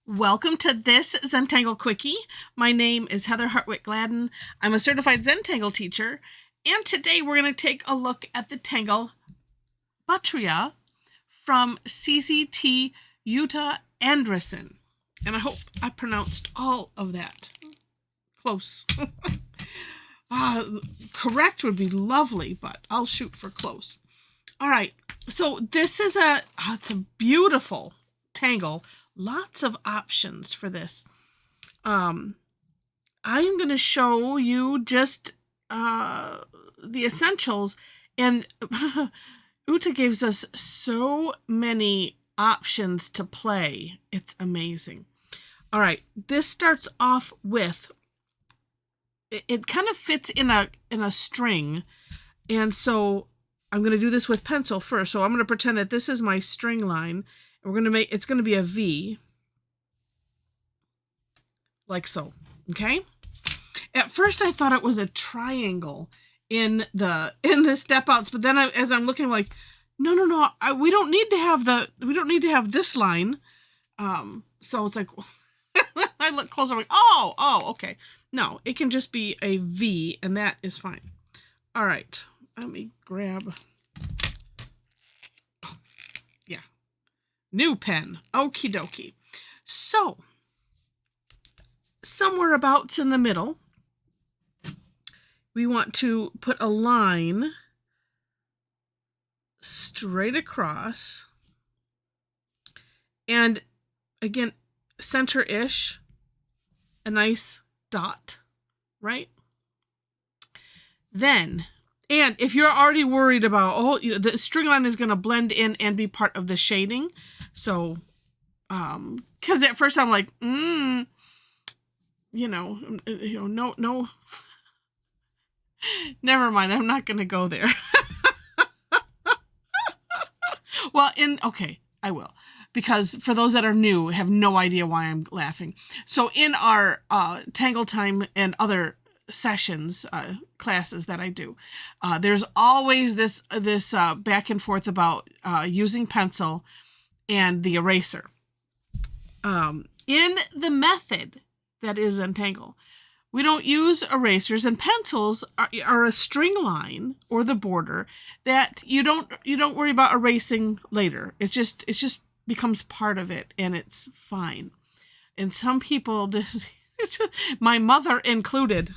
Welcome to this Zentangle Quickie. My name is Heather Hartwick Gladden. I'm a Certified Zentangle Teacher, and today we're going to take a look at the tangle Butria from CZT Ute Andresen. And I hope I pronounced all of that close. Correct would be lovely, but I'll shoot for close. All right, so this is it's a beautiful tangle. Lots of options for this. I am going to show you just the essentials, and Ute gives us so many options to play. It's amazing. All right, this starts off with, it kind of fits in a string, and so I'm going to do this with pencil first. So I'm going to pretend that this is my string line. We're going to make, it's going to be a V, like so, okay? At first I thought it was a triangle in the step outs, but then as I'm looking, like, no, we don't need to have this line. So it's like, I look closer, I'm like, oh, okay. No, it can just be a V, and that is fine. All right, let me grab, new pen. Okie dokie. So, somewhere abouts in the middle, we want to put a line straight across. And again, center-ish, a nice dot, right? Then, and if you're already worried about, the string line is going to blend in and be part of the shading. So, because at first I'm like, no. Never mind. I'm not going to go there. Well, okay, I will. Because for those that are new, have no idea why I'm laughing. So in our Tangle Time and other sessions, classes that I do, there's always this back and forth about using pencil and the eraser. In the method that is Zentangle, we don't use erasers, and pencils are a string line or the border that you don't worry about erasing later. It just becomes part of it, and it's fine. And some people, my mother included,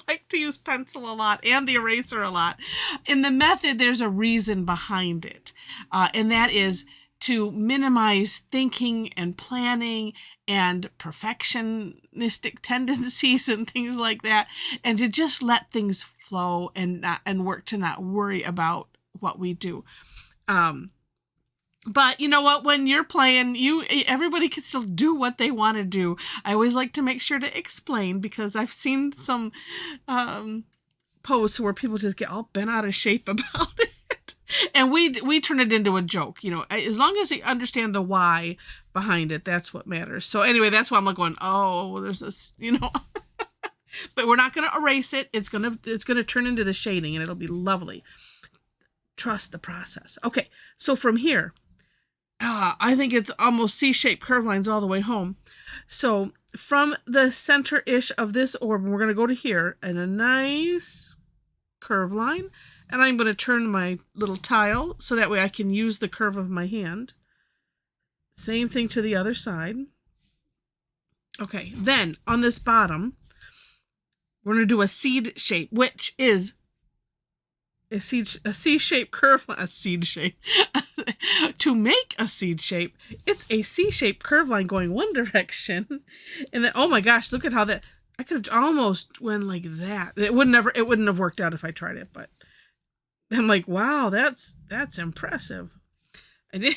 like to use pencil a lot and the eraser a lot. In the method, there's a reason behind it, and that is to minimize thinking and planning and perfectionistic tendencies and things like that, and to just let things flow and work, to not worry about what we do. But you know what? When you're playing, everybody can still do what they want to do. I always like to make sure to explain, because I've seen some posts where people just get all bent out of shape about it. And we turn it into a joke, as long as you understand the why behind it, that's what matters. So anyway, that's why I'm like going, oh, there's this, but we're not going to erase it. It's going to turn into the shading, and it'll be lovely. Trust the process. Okay. So from here, I think it's almost C-shaped curve lines all the way home. So from the center-ish of this orb, we're going to go to here and a nice curve line. And I'm going to turn my little tile so that way I can use the curve of my hand. Same thing to the other side. Okay, then on this bottom, we're going to do a seed shape, which is a C-shaped curve line. A seed shape. To make a seed shape, it's a C-shaped curve line going one direction. And then, oh my gosh, look at how that, I could have almost went like that. It wouldn't have worked out if I tried it, but I'm like, wow, that's impressive. I didn't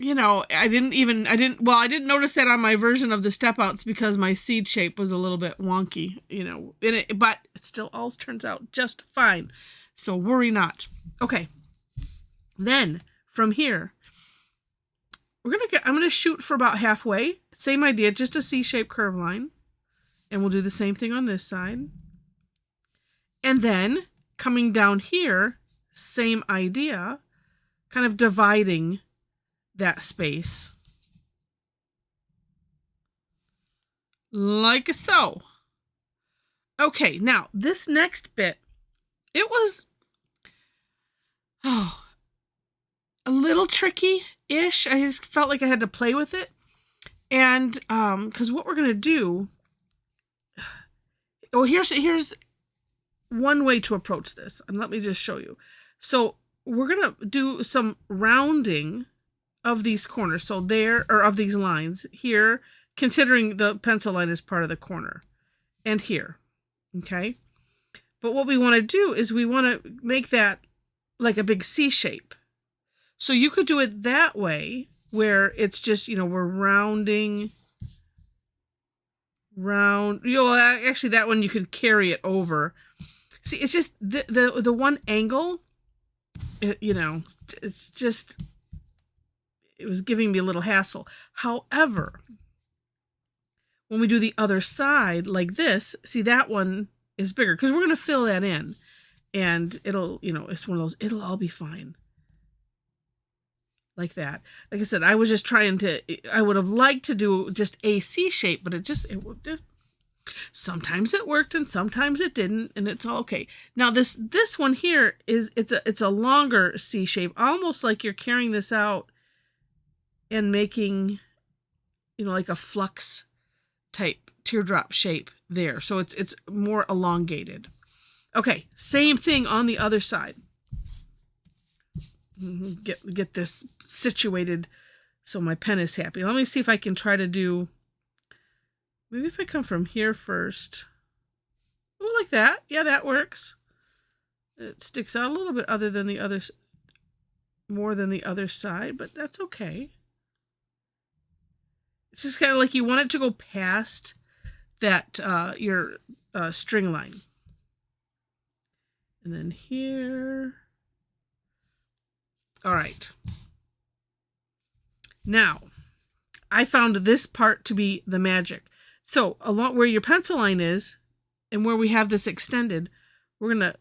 notice that on my version of the step outs, because my seed shape was a little bit wonky, but it still all turns out just fine. So worry not. Okay. Then from here, I'm going to shoot for about halfway. Same idea, just a C-shaped curve line. And we'll do the same thing on this side. And then coming down here, same idea, kind of dividing that space like so. Okay, now this next bit, it was a little tricky-ish. I just felt like I had to play with it. And because what we're gonna do, here's one way to approach this, and let me just show you. So we're gonna do some rounding of these corners. So of these lines here, considering the pencil line is part of the corner, and here, okay? But what we want to do is we want to make that like a big C shape. So you could do it that way, where it's just, we're rounding actually that one you could carry it over. See, it's just the one angle, it's just, it was giving me a little hassle. However, when we do the other side like this, see, that one is bigger because we're going to fill that in, and it'll, it's one of those, it'll all be fine. Like that. Like I said, I was just I would have liked to do just a C shape, but sometimes it worked and sometimes it didn't, and it's all okay. Now this one here it's a longer C shape, almost like you're carrying this out and making, like a flux type teardrop shape there. So it's more elongated. Okay, same thing on the other side. Get this situated so my pen is happy. Let me see if I can try to do, maybe if I come from here first. Oh, like that. Yeah, that works. It sticks out a little bit more than the other side, but that's okay. It's just kind of like you want it to go past that your string line. And then here. All right. Now, I found this part to be the magic. So, along where your pencil line is, and where we have this extended, we're going to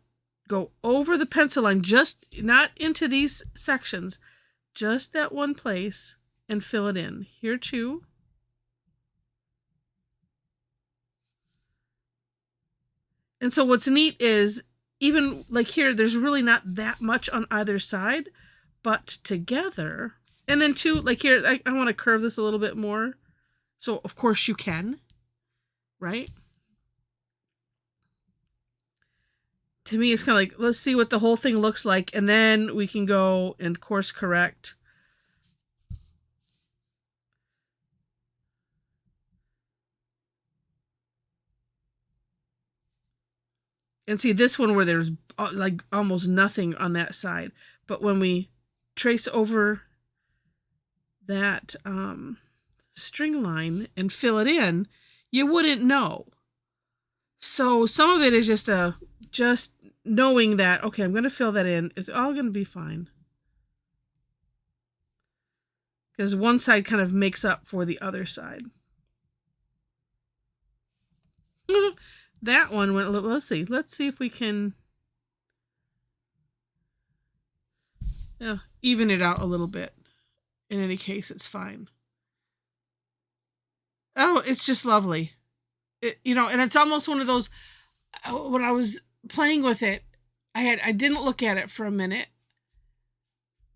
go over the pencil line, just not into these sections, just that one place, and fill it in. Here too. And so what's neat is, even like here, there's really not that much on either side, but together, and then too, like here, I want to curve this a little bit more. So of course you can, right? To me, it's kind of like, let's see what the whole thing looks like, and then we can go and course correct. And see this one where there's like almost nothing on that side. But when we trace over that string line and fill it in, you wouldn't know. So some of it is just knowing that, okay, I'm going to fill that in. It's all going to be fine. Because one side kind of makes up for the other side. That one went, let's see if we can even it out a little bit. In any case, it's fine. Oh, it's just lovely. And it's almost one of those, when I was playing with it, I didn't look at it for a minute.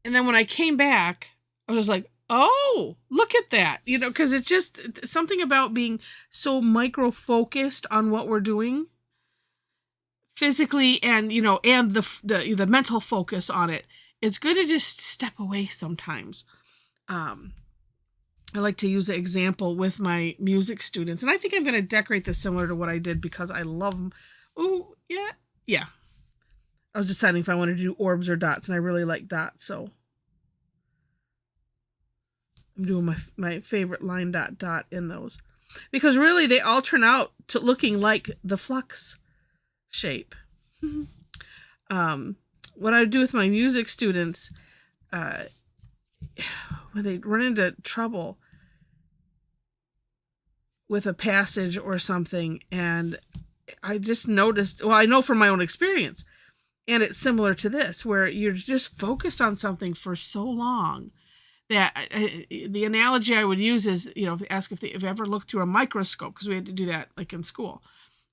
And then when I came back, I was like, oh, look at that. Because it's just something about being so micro-focused on what we're doing physically, and, and the mental focus on it. It's good to just step away sometimes. I like to use the example with my music students, and I think I'm going to decorate this similar to what I did because I love them. Oh, yeah. Yeah. I was deciding if I wanted to do orbs or dots, and I really like dots, so I'm doing my favorite line dot dot in those. Because really, they all turn out to looking like the flux shape. What I do with my music students, when they run into trouble with a passage or something, and I just noticed, well, I know from my own experience, and it's similar to this, where you're just focused on something for so long that the analogy I would use is, ask if you've ever looked through a microscope, because we had to do that like in school.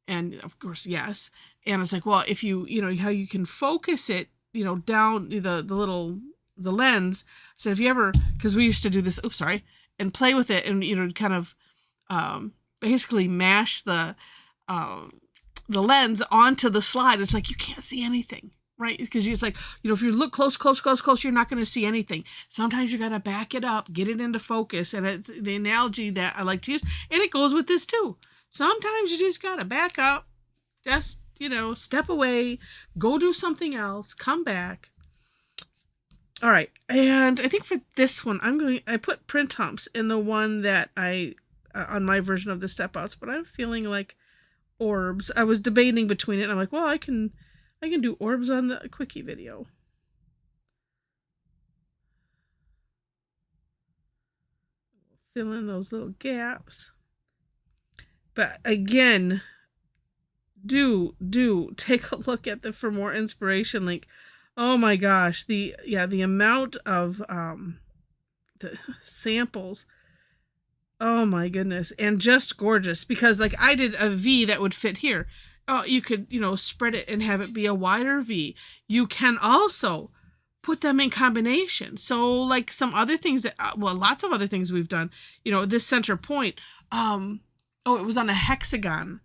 And of course, yes. And it's like, well, if how you can focus it, down the lens. So if you ever, because we used to do this, and play with it and, kind of basically mash the lens onto the slide. It's like, you can't see anything, right? Because it's like, if you look close, you're not going to see anything. Sometimes you got to back it up, get it into focus. And it's the analogy that I like to use. And it goes with this too. Sometimes you just got to back up, just, step away, go do something else, come back. All right. And I think for this one, I put print humps in the one that on my version of the step outs, but I'm feeling like orbs. I was debating between it. And I'm like, well, I can do orbs on the Quickie video. Fill in those little gaps. But again, do take a look at the For More Inspiration link. Oh my gosh, the amount of the samples. Oh my goodness, and just gorgeous, because like I did a V that would fit here. Oh, you could, spread it and have it be a wider V. You can also put them in combination. So like some other things lots of other things we've done, this center point, it was on a hexagon.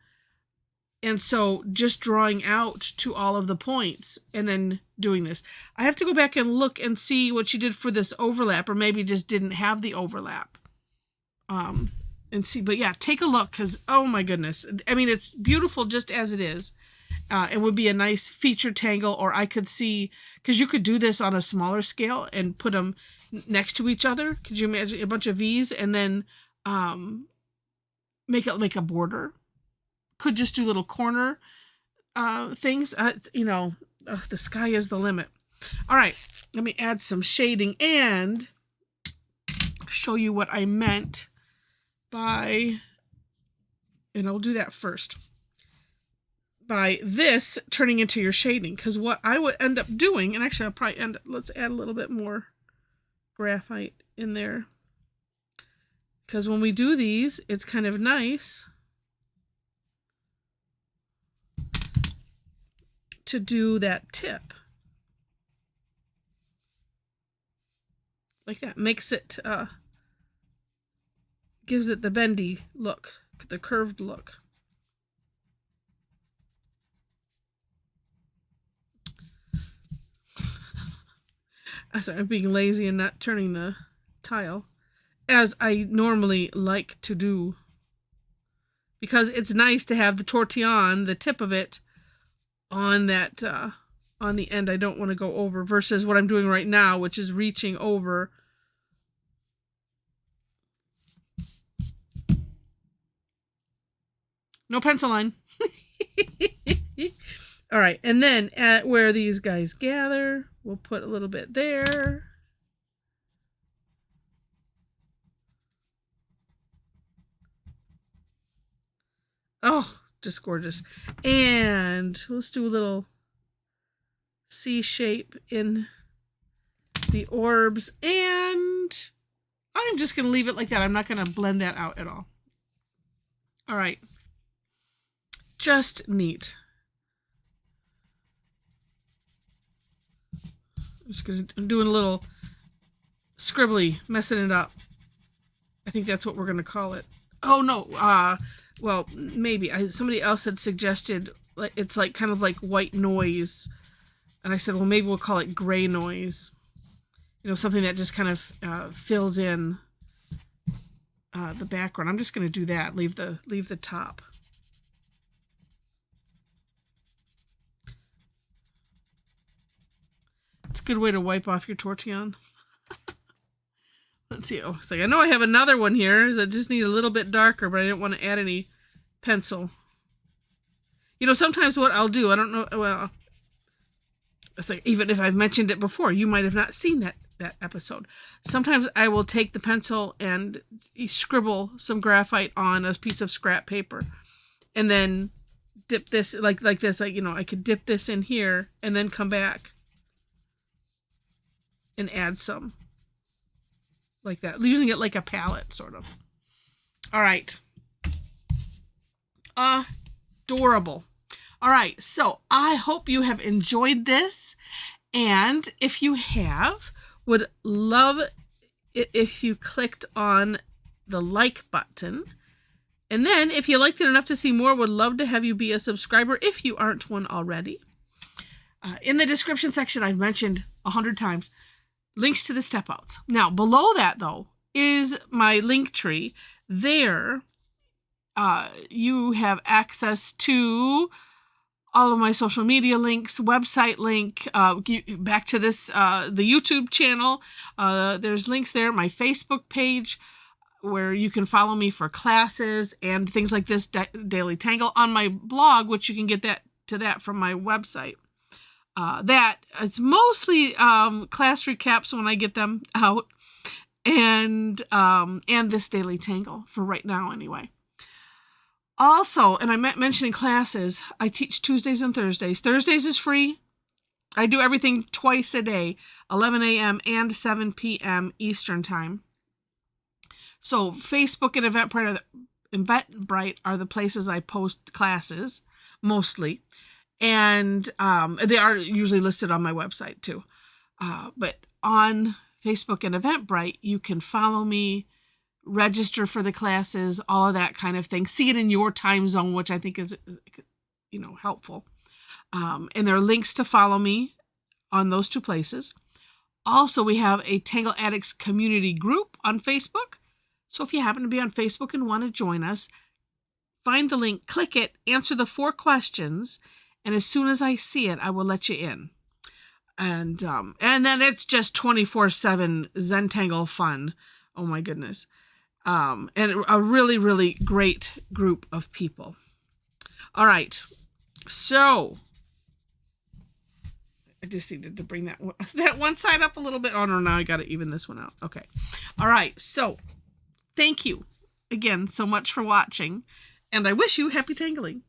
And so just drawing out to all of the points and then doing this. I have to go back and look and see what she did for this overlap, or maybe just didn't have the overlap. And see, but yeah, take a look, because oh my goodness. I mean, it's beautiful just as it is. It would be a nice feature tangle, or I could see, because you could do this on a smaller scale and put them next to each other. Could you imagine a bunch of V's and then make it like a border? Could just do little corner things. The sky is the limit. All right, let me add some shading and show you what I meant by, and I'll do that first, by this turning into your shading. Because what I would end up doing, and actually I'll probably let's add a little bit more graphite in there. Because when we do these, it's kind of nice to do that tip. Like that. Makes it, gives it the bendy look, the curved look. Sorry, I'm being lazy and not turning the tile as I normally like to do, because it's nice to have the tortillon, the tip of it, on that on the end. I don't want to go over, versus what I'm doing right now, which is reaching over. No pencil line. All right, and then at where these guys gather, we'll put a little bit there. Oh, just gorgeous. And let's do a little C shape in the orbs. And I'm just going to leave it like that. I'm not going to blend that out at all. All right. Just neat. I'm doing a little scribbly, messing it up. I think that's what we're going to call it. Oh, no. Well, maybe. Somebody else had suggested it's like kind of like white noise. And I said, well, maybe we'll call it gray noise. Something that just kind of fills in the background. I'm just going to do that. Leave the top. It's a good way to wipe off your tortillon. Let's see. Oh, it's like, I know I have another one here. I just need a little bit darker, but I didn't want to add any pencil. Sometimes what I'll do, I don't know, well, it's like, even if I've mentioned it before, you might have not seen that episode. Sometimes I will take the pencil and scribble some graphite on a piece of scrap paper, and then dip this like this. I could dip this in here and then come back and add some. like that, using it like a palette, sort of. All right. Adorable. All right, so I hope you have enjoyed this, and if you have, would love it if you clicked on the like button, and then if you liked it enough to see more, would love to have you be a subscriber if you aren't one already. In the description section, I've mentioned 100 times links to the step outs. Now, below that, though, is my link tree. There, you have access to all of my social media links, website link, back to this, the YouTube channel. There's links there, my Facebook page, where you can follow me for classes and things like this, Daily Tangle, on my blog, which you can get that from my website. That it's mostly class recaps when I get them out, and this Daily Tangle for right now anyway. Also, and I mentioning classes, I teach Tuesdays and Thursdays. Thursdays is free. I do everything twice a day, 11 a.m. and 7 p.m. Eastern time. So Facebook and Eventbrite are the places I post classes, mostly. And they are usually listed on my website too. But on Facebook and Eventbrite, you can follow me, register for the classes, all of that kind of thing. See it in your time zone, which I think is, helpful. And there are links to follow me on those two places. Also, we have a Tangle Addicts community group on Facebook. So if you happen to be on Facebook and want to join us, find the link, click it, answer the 4 questions, and as soon as I see it, I will let you in. And then it's just 24/7 Zentangle fun. Oh my goodness. And a really, really great group of people. All right. So I just needed to bring that one side up a little bit. Oh no, now I got to even this one out. Okay. All right. So thank you again so much for watching, and I wish you happy tangling.